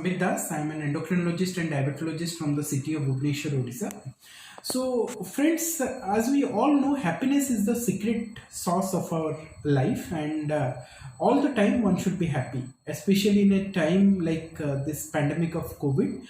Sambit Das. I am an endocrinologist and diabetologist from the city of Bhubaneswar, Odisha. So, friends, as we all know, happiness is the secret sauce of our life, and all the time one should be happy, especially in a time like this pandemic of COVID.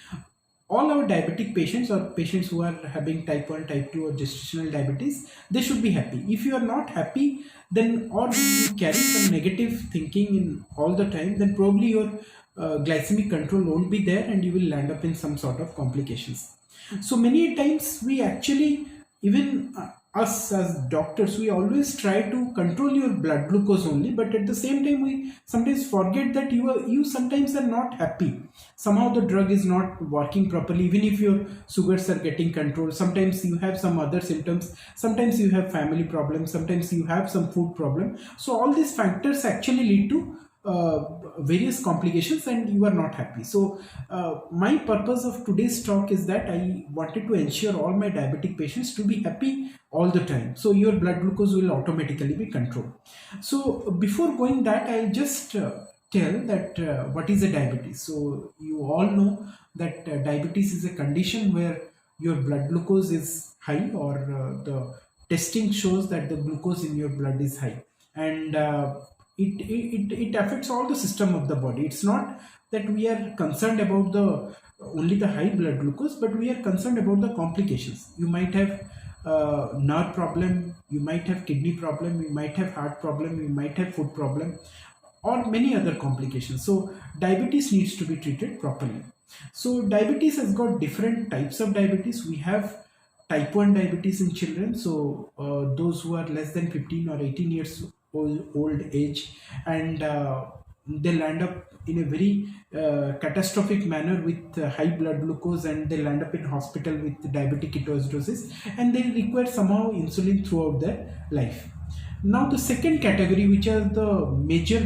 All our diabetic patients or patients who are having type 1, type 2 or gestational diabetes, they should be happy. If you are not happy, then or you carry some negative thinking in all the time, then probably your glycemic control won't be there and you will land up in some sort of complications. So many times we actually, even us as doctors, we always try to control your blood glucose only, but at the same time we sometimes forget that you sometimes are not happy. Somehow the drug is not working properly, even if your sugars are getting controlled. Sometimes you have some other symptoms, sometimes you have family problems, sometimes you have some food problem. So all these factors actually lead to various complications and you are not happy. So my purpose of today's talk is that I wanted to ensure all my diabetic patients to be happy all the time, so your blood glucose will automatically be controlled. So before going that, I just tell that what is a diabetes. So you all know that diabetes is a condition where your blood glucose is high, or the testing shows that the glucose in your blood is high, and it affects all the system of the body. It's not that we are concerned about the only the high blood glucose, but we are concerned about the complications. You might have nerve problem, you might have kidney problem, you might have heart problem, you might have food problem, or many other complications. So diabetes needs to be treated properly. So diabetes has got different types of diabetes. We have type 1 diabetes in children, so those who are less than 15 or 18 years old age, and they land up in a very catastrophic manner with high blood glucose, and they land up in hospital with diabetic ketoacidosis, and they require somehow insulin throughout their life. Now the second category, which are the major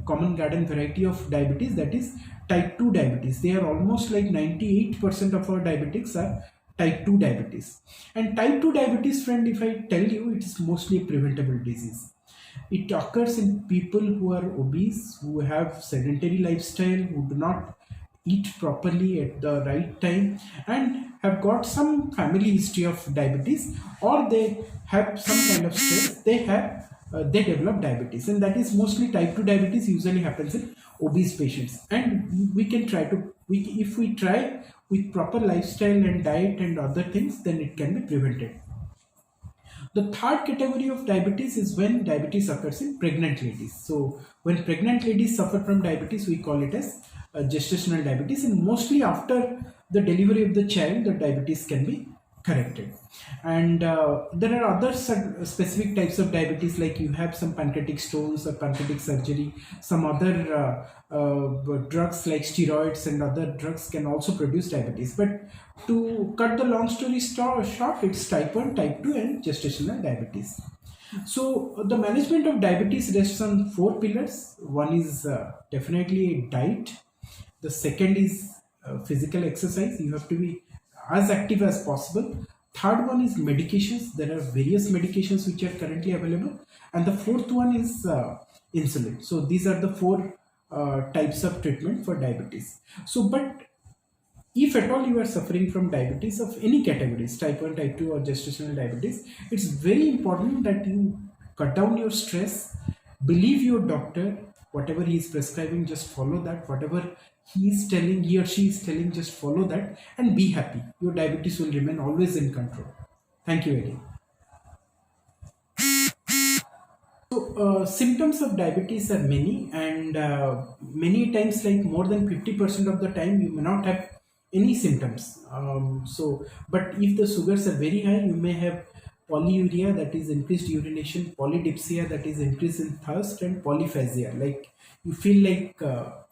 common garden variety of diabetes, that is type 2 diabetes. They are almost like 98% of our diabetics are type 2 diabetes. And type 2 diabetes, friend, if I tell you, it is mostly a preventable disease. It occurs in people who are obese, who have sedentary lifestyle, who do not eat properly at the right time, and have got some family history of diabetes, or they have some kind of stress. They develop diabetes, and that is mostly type 2 diabetes usually happens in obese patients. And we can try to, if we try with proper lifestyle and diet and other things, then it can be prevented. The third category of diabetes is when diabetes occurs in pregnant ladies. So when pregnant ladies suffer from diabetes, we call it as gestational diabetes, and mostly after the delivery of the child, the diabetes can be corrected. And there are other specific types of diabetes, like you have some pancreatic stones or pancreatic surgery. Some other drugs like steroids and other drugs can also produce diabetes. But to cut the long story short, it's type 1, type 2 and gestational diabetes. So the management of diabetes rests on 4 pillars. One is definitely diet. The second is physical exercise. You have to be as active as possible. Third one is medications. There are various medications which are currently available. And the fourth one is insulin. So these are the 4 types of treatment for diabetes. So, but if at all you are suffering from diabetes of any categories, type 1, type 2 or gestational diabetes, it's very important that you cut down your stress, believe your doctor, whatever he is prescribing, just follow that. Whatever he or she is telling, just follow that and be happy. Your diabetes will remain always in control. Thank you again. So symptoms of diabetes are many, and many times, like more than 50% of the time, you may not have any symptoms. But if the sugars are very high, you may have polyuria, that is increased urination, polydipsia, that is increase in thirst, and polyphagia, like you feel like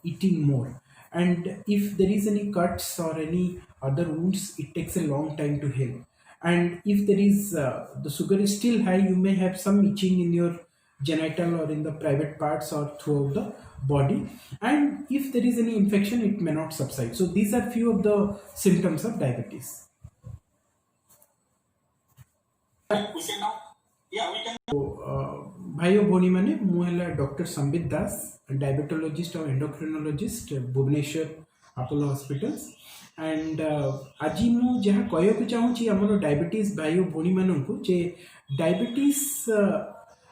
eating more. And if there is any cuts or any other wounds, it takes a long time to heal. And if there is the sugar is still high, you may have some itching in your genital or in the private parts or throughout the body. And if there is any infection, it may not subside. So these are few of the symptoms of diabetes. भाई भौणी मैंने मुझे doctor Sambit Das, diabetologist और endocrinologist Bhubaneswar Apollo hospitals and आज मु जहाँ कहूँ चाहूँगी आमर डायबिटीज भाई और भौणी मानू जे डायबिटीज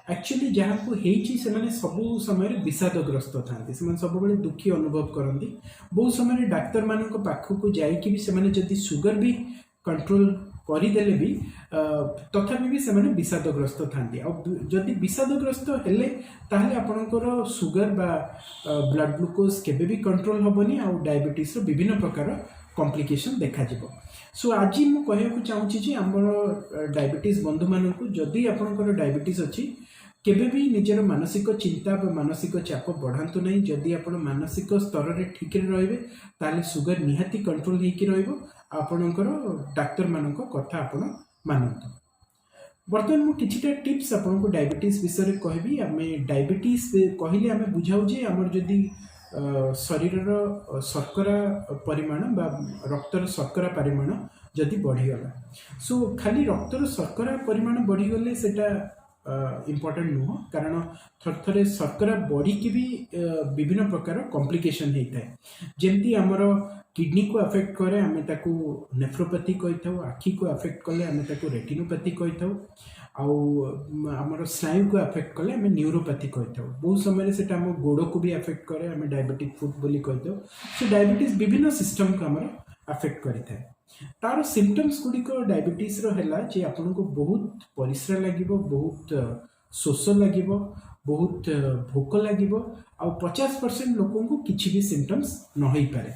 एक्चुअली जहाँ को से सबू समय विषादग्रस्त था सब दुखी अनुभव करती बहुत समय डाक्तर मान पाखक जाकि सुगर भी कंट्रोल करदेले भी तथापि भी से विषादग्रस्त था जदि विषादग्रस्त हेले ताहले आपणकर सुगर बा ब्लड ग्लूकोज केबे भी कंट्रोल हेबनी आ डायबिटीज रो विभिन्न प्रकार कॉम्प्लिकेशन देखा जिवो। सो आज मु कहूँ चाहूँगी जे आमर डायबिटीज बंधु मानक जदि आपणकर डायबिटीज अच्छी केबे भी निजर मानसिक चिंता व मानसिक चाप बढ़ातु नहीं जदि आप मानसिक स्तर में ठीक रहिबे ताले सुगर निहाती कंट्रोल होइकी रहइबो आपणकर डाक्तर मानक कथा आपण मानतु। बर्तमान मु किछिटा टिप्स आपनको डायबिटीज विषय कहबी। आमे डायबिटीज कहले आमे बुझाउ जे हमर जदि शरीर शर्करा परिमाण बा रक्तर शर्करा परिमाण जदि बढ़ीगला सो खाली रक्तर शर्करा परिमाण बढ़ीगले सेटा इम्पोर्टेंट नुह कारण थर थे शर्करा बढ़ी भी विभिन्न प्रकार कॉम्प्लिकेशन होता है जमती आमर किडनी को अफेक्ट करे आमे ताकू नेफ्रोपैथी कही आखि को अफेक्ट कले आमे ताकू रेटिनोपैथी कही आमर स्नायु को अफेक्ट कले आमे न्यूरोपैथी कही बहुत समय से आम गोड़ को भी अफेक्ट करे आमे डायबिटिक फुट बोली कही सो डायबिटीज विभिन्न सिस्टम को आमर अफेक्ट करें तार सिम्पटम्स गुड़िक डायबिटीज रहा जे आपन को बहुत परिश्रा लगे बहुत शोष लगे बहुत भोक लगे आ 50% लोकों को किसी भी सिम्पटम्स न हो पारे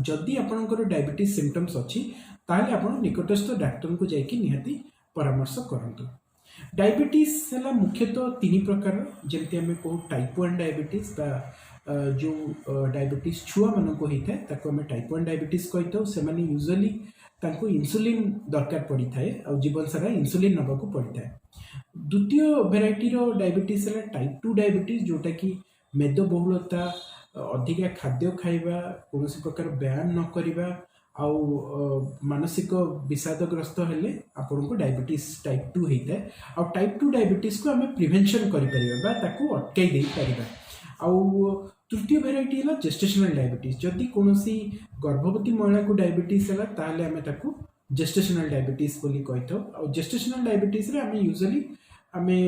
जदि आपणकर डायबिटीज सिम्पटम्स अच्छी ताहले आपण निकटस्थ डाक्टर को जाइए निहाती परामर्श करंतु। डायबिटीज है मुख्यतः 3 प्रकार जमती आम कहू टाइप 1 डायबिटीज जो डायबिटीज छुआ मानक होता है ताको आम टाइप 1 डायबिटीज कही से यूजुअली तांको इंसुलिन दरकार पड़ी थाए और जीवन सारा इंसुलिन नवा को पड़ी थाए। द्वितीय भेराइटी डायबिटीज है टाइप 2 डायबिटीज जोटा कि मेदबहुलता अधिका खाद्य खाइबा कौन प्रकार व्यायाम न करिबा आउ मानसिक विषादग्रस्त हेले आपन को डायबिटीज टाइप 2 होता है और टाइप 2 डायबिटीज को आम प्रिवेंशन करिपरिबा ताकू अटकाई दे परिबा। आउ तृतीय भेराइटी है जेस्टेशनल डायबिटीज जदि कौन गर्भवती महिला को डायबिटीज है ताहले आमे ताकू जेस्टेशनल डायबिटीज बोली कही था और जेस्टेशनल डायबिटीज रे आमे यूजुअली आमे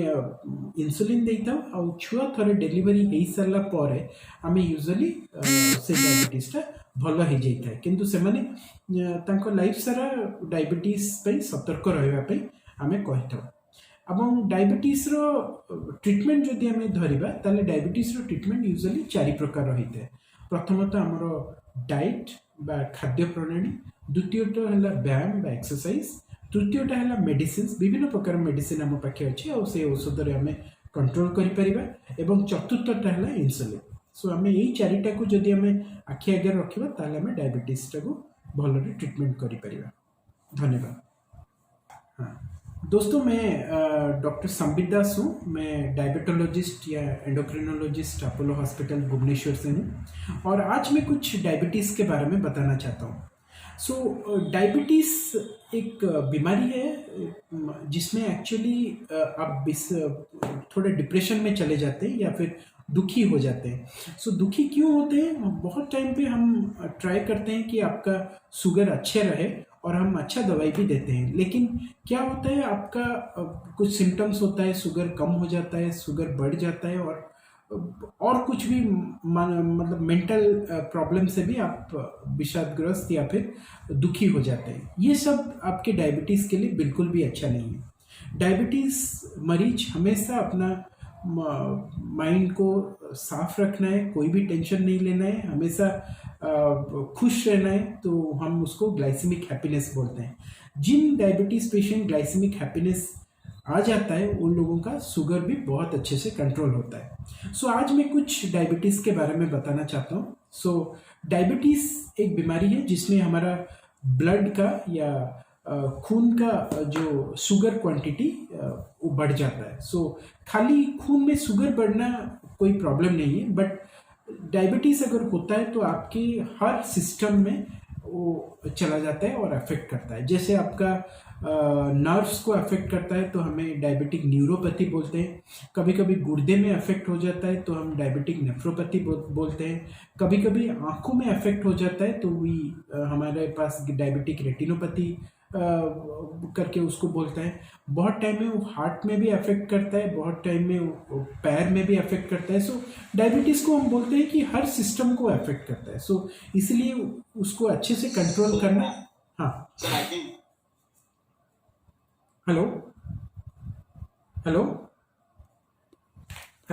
इंसुलिन देता आ छुआ थरे डेलीवरी हो सारा पर आमे यूजुअली से डायबिटीजटा भल हो जाता है किंतु से माने तांको लाइफ सारा डायबिटीज पे सतर्क रहिबा आमे कही था। अब डायबिटीज रो ट्रीटमेंट जदि आमे धरिबा ताले डायबिटीज रो ट्रीटमेंट यूजुअली 4 प्रकार होता है। प्रथमतः आमर डाइट बा खाद्य प्रणाली, द्वितीयटा है व्यायाम बा एक्सरसाइज, तृतीयटा है मेडिसिन विभिन्न प्रकार मेडिसिन आम पाखे अच्छे और से औषध आम कंट्रोल करिपरिबा एवं चतुर्थटा है इंसुलिन। सो आम यही 4टा को जदि आम आखि आगे रखिबा ताले आम डायबिटीजटा को भलरे ट्रीटमेंट करिपरिबा। धन्यवाद। हाँ दोस्तों, मैं डॉक्टर संबित दास हूँ। मैं डायबिटोलॉजिस्ट या एंडोक्रिनोलॉजिस्ट अपोलो हॉस्पिटल भुवनेश्वर से हूँ और आज मैं कुछ डायबिटीज़ के बारे में बताना चाहता हूँ। सो डायबिटीज़ एक बीमारी है जिसमें एक्चुअली आप थोड़े डिप्रेशन में चले जाते हैं या फिर दुखी हो जाते हैं। सो दुखी क्यों होते हैं? बहुत टाइम पे हम ट्राई करते हैं कि आपका शुगर अच्छे रहे और हम अच्छा दवाई भी देते हैं, लेकिन क्या होता है आपका कुछ सिम्टम्स होता है, शुगर कम हो जाता है, शुगर बढ़ जाता है और कुछ भी मतलब मेंटल प्रॉब्लम से भी आप विषादग्रस्त या फिर दुखी हो जाते हैं। ये सब आपके डायबिटीज़ के लिए बिल्कुल भी अच्छा नहीं है। डायबिटीज़ मरीज हमेशा अपना माइंड को साफ रखना है, कोई भी टेंशन नहीं लेना है, हमेशा खुश रहना है, तो हम उसको ग्लाइसेमिक हैप्पीनेस बोलते हैं। जिन डायबिटीज़ पेशेंट ग्लाइसेमिक हैप्पीनेस आ जाता है उन लोगों का शुगर भी बहुत अच्छे से कंट्रोल होता है। सो आज मैं कुछ डायबिटीज़ के बारे में बताना चाहता हूँ। सो डायबिटीज़ एक बीमारी है जिसमें हमारा ब्लड का या खून का जो शुगर क्वांटिटी वो बढ़ जाता है। सो खाली खून में शुगर बढ़ना कोई प्रॉब्लम नहीं है, बट डायबिटीज़ अगर होता है तो आपके हर सिस्टम में वो चला जाता है और अफेक्ट करता है। जैसे आपका नर्व्स को अफेक्ट करता है तो हमें डायबिटिक न्यूरोपैथी बोलते हैं। कभी कभी गुर्दे में अफेक्ट हो जाता है तो हम डायबिटिक नेफ्रोपैथी बोलते हैं। कभी कभी आंखों में अफेक्ट हो जाता है तो भी हमारे पास डायबिटिक रेटिनोपैथी करके उसको बोलता है। बहुत टाइम में वो हार्ट में भी अफेक्ट करता है, बहुत टाइम में वो पैर में भी अफेक्ट करता है। सो डायबिटीज को हम बोलते हैं कि हर सिस्टम को अफेक्ट करता है। सो इसलिए उसको अच्छे से कंट्रोल करना। हाँ, sir I think hello hello.